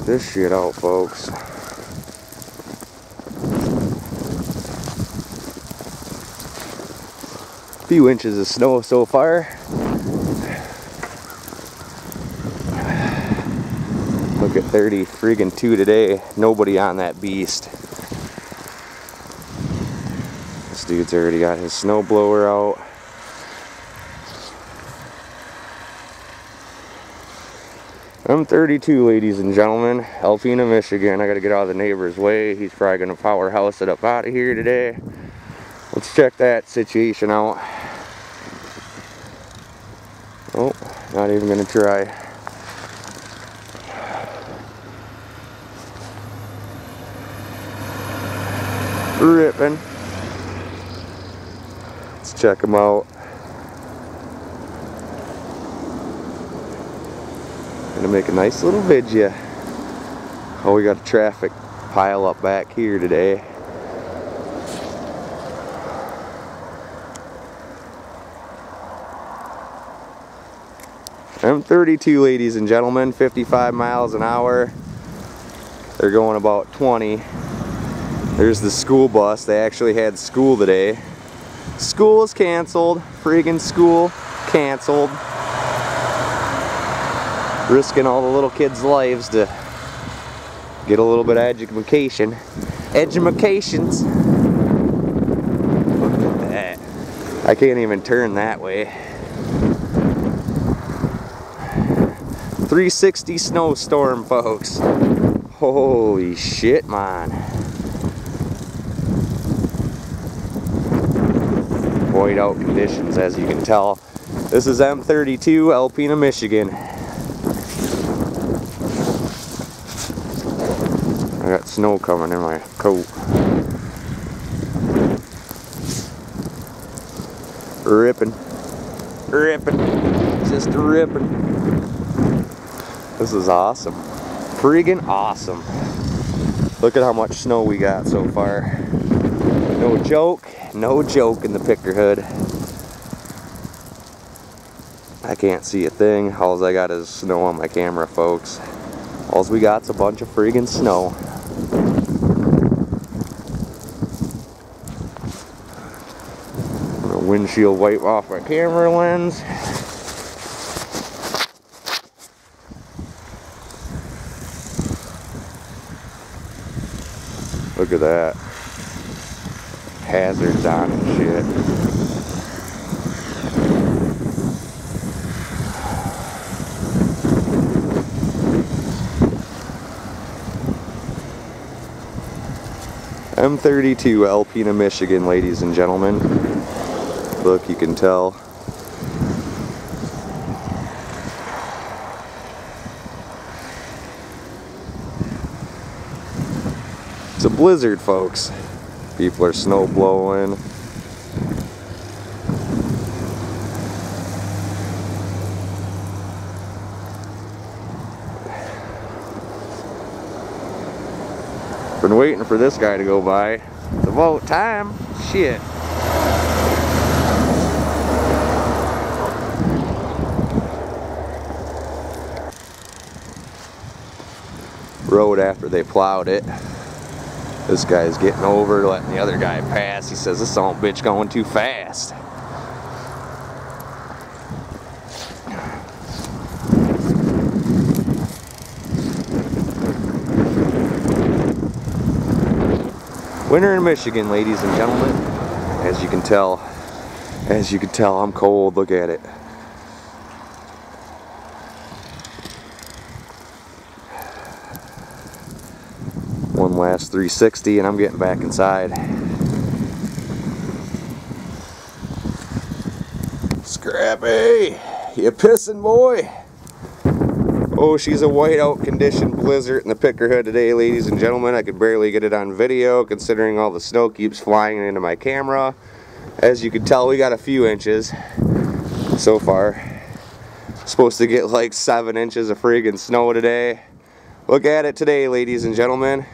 this shit out, folks. A few inches of snow so far. Look at 30 friggin' 2 today. Nobody on that beast. This dude's already got his snow blower out. I'm 32, ladies and gentlemen. Alpena, Michigan. I gotta get out of the neighbor's way. He's probably gonna powerhouse it up out of here today. Let's check that situation out. Oh, not even gonna try. Ripping. Let's check them out. Gonna make a nice little video. Oh, we got a traffic pile up back here today. M32, ladies and gentlemen, 55 miles an hour. They're going about 20. There's the school bus. They actually had school today. School is canceled. Friggin' school canceled. Risking all the little kids' lives to get a little bit of education. Edumacations. Look at that. I can't even turn that way. 360 snowstorm, folks. Holy shit, man. Whiteout conditions, as you can tell. This is M32, Alpena, Michigan. I got snow coming in my coat. Ripping. Ripping. Just ripping. This is awesome. Friggin' awesome. Look at how much snow we got so far. No joke in the picker hood. I can't see a thing. All I got is snow on my camera, folks. All we got's a bunch of friggin' snow. I'm gonna windshield wipe off my camera lens. Look at that. Hazards on and shit. M32, Alpena, Michigan, ladies and gentlemen. Look, you can tell. It's a blizzard, folks. People are snow blowing. Been waiting for this guy to go by. It's about time. Shit. Road after they plowed it. This guy's getting over, letting the other guy pass. He says, this son of a bitch going too fast. Winter in Michigan, ladies and gentlemen. As you can tell, I'm cold. Look at it. One last 360 and I'm getting back inside. Scrappy, you pissing boy? Oh, she's a whiteout condition blizzard in the picker hood today, ladies and gentlemen. I could barely get it on video considering all the snow keeps flying into my camera. As you can tell, we got a few inches so far. Supposed to get like 7 inches of friggin' snow today. Look at it today, ladies and gentlemen.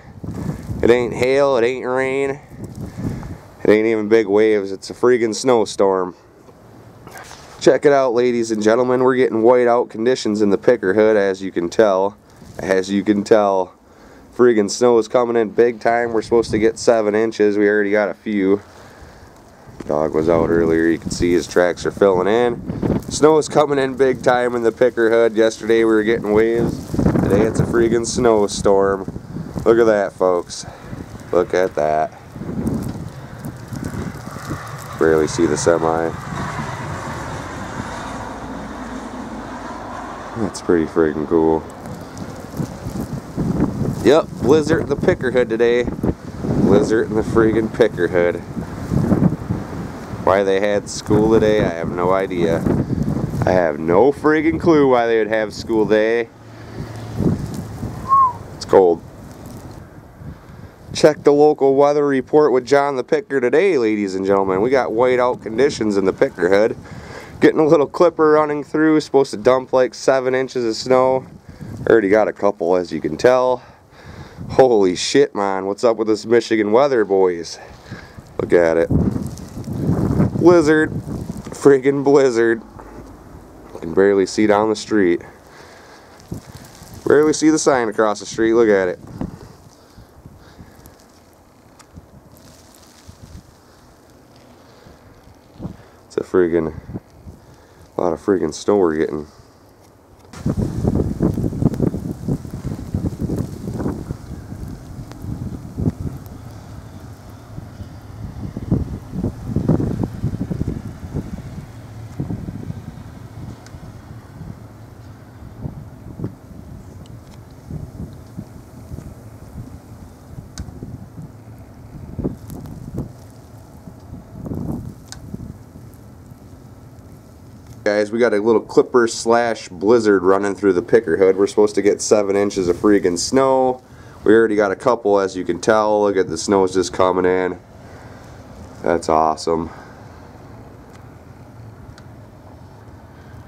It ain't hail, it ain't rain, it ain't even big waves, it's a friggin' snowstorm. Check it out, ladies and gentlemen, we're getting whiteout conditions in the picker hood, as you can tell. As you can tell, friggin' snow is coming in big time. We're supposed to get 7 inches. We already got a few. Dog was out earlier. You can see his tracks are filling in. Snow is coming in big time in the Picker Hood. Yesterday we were getting waves. Today it's a friggin' snowstorm. Look at that, folks. Look at that. Barely see the semi. That's pretty friggin' cool. Yep, blizzard in the Picker Hood today. Blizzard in the friggin' Picker Hood. Why they had school today, I have no idea. I have no friggin' clue why they would have school today. It's cold. Check the local weather report with John the Picker today, ladies and gentlemen. We got whiteout conditions in the Picker Hood. Getting a little clipper running through. Supposed to dump like 7 inches of snow. Already got a couple, as you can tell. Holy shit, man. What's up with this Michigan weather, boys? Look at it. Blizzard. Friggin' blizzard. You can barely see down the street. Barely see the sign across the street. Look at it. It's a friggin' lot of friggin' snow we're getting. Guys, we got a little clipper slash blizzard running through the Picker Hood. We're supposed to get 7 inches of friggin' snow. We already got a couple, as you can tell. Look at the snow's just coming in. That's awesome.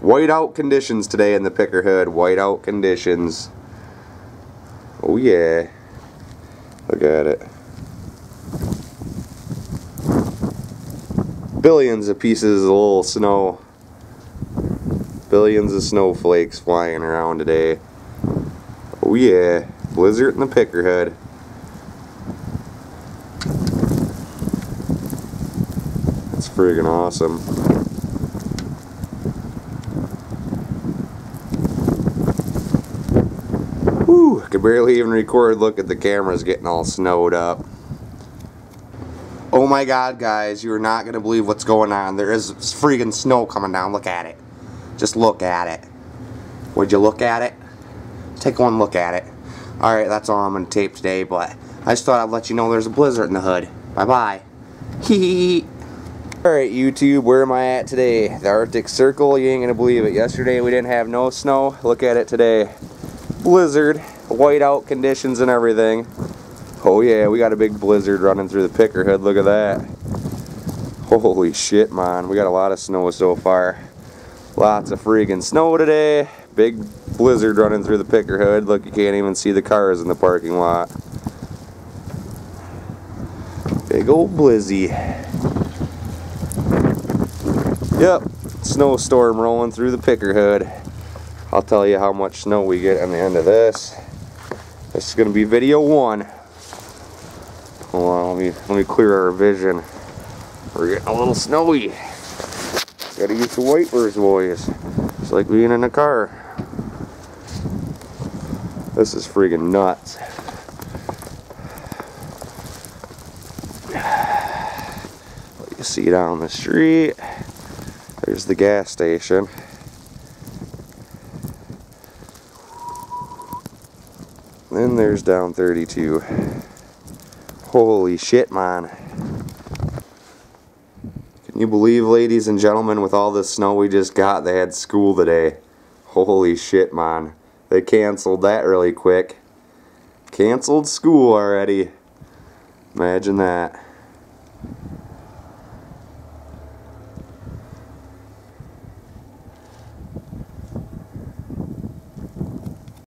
Whiteout conditions today in the Picker Hood. Whiteout conditions. Oh yeah. Look at it. Billions of pieces of little snow. Billions of snowflakes flying around today. Oh yeah, blizzard in the Picker Hood. That's friggin' awesome. Whew, could barely even record. Look at the cameras getting all snowed up. Oh my god, guys, you are not gonna believe what's going on. There is friggin' snow coming down. Look at it. Just look at it. Would you look at it? Take one look at it. Alright, that's all I'm going to tape today, but I just thought I'd let you know there's a blizzard in the hood. Bye-bye. Hee. Alright, YouTube, where am I at today? The Arctic Circle, you ain't going to believe it. Yesterday we didn't have no snow. Look at it today. Blizzard, whiteout conditions and everything. Oh yeah, we got a big blizzard running through the Picker Hood. Look at that. Holy shit, man. We got a lot of snow so far. Lots of friggin' snow today. Big blizzard running through the Picker Hood. Look, you can't even see the cars in the parking lot. Big old blizzy. Yep, snowstorm rolling through the Picker Hood. I'll tell you how much snow we get on the end of this. This is going to be video 1. Hold on, let me clear our vision. We're getting a little snowy. Gotta use the wipers, boys. It's like being in a car. This is friggin' nuts. You see down the street. There's the gas station. Then there's down 32. Holy shit, man. Can you believe, ladies and gentlemen, with all this snow we just got, they had school today. Holy shit, man. They canceled that really quick. Canceled school already. Imagine that.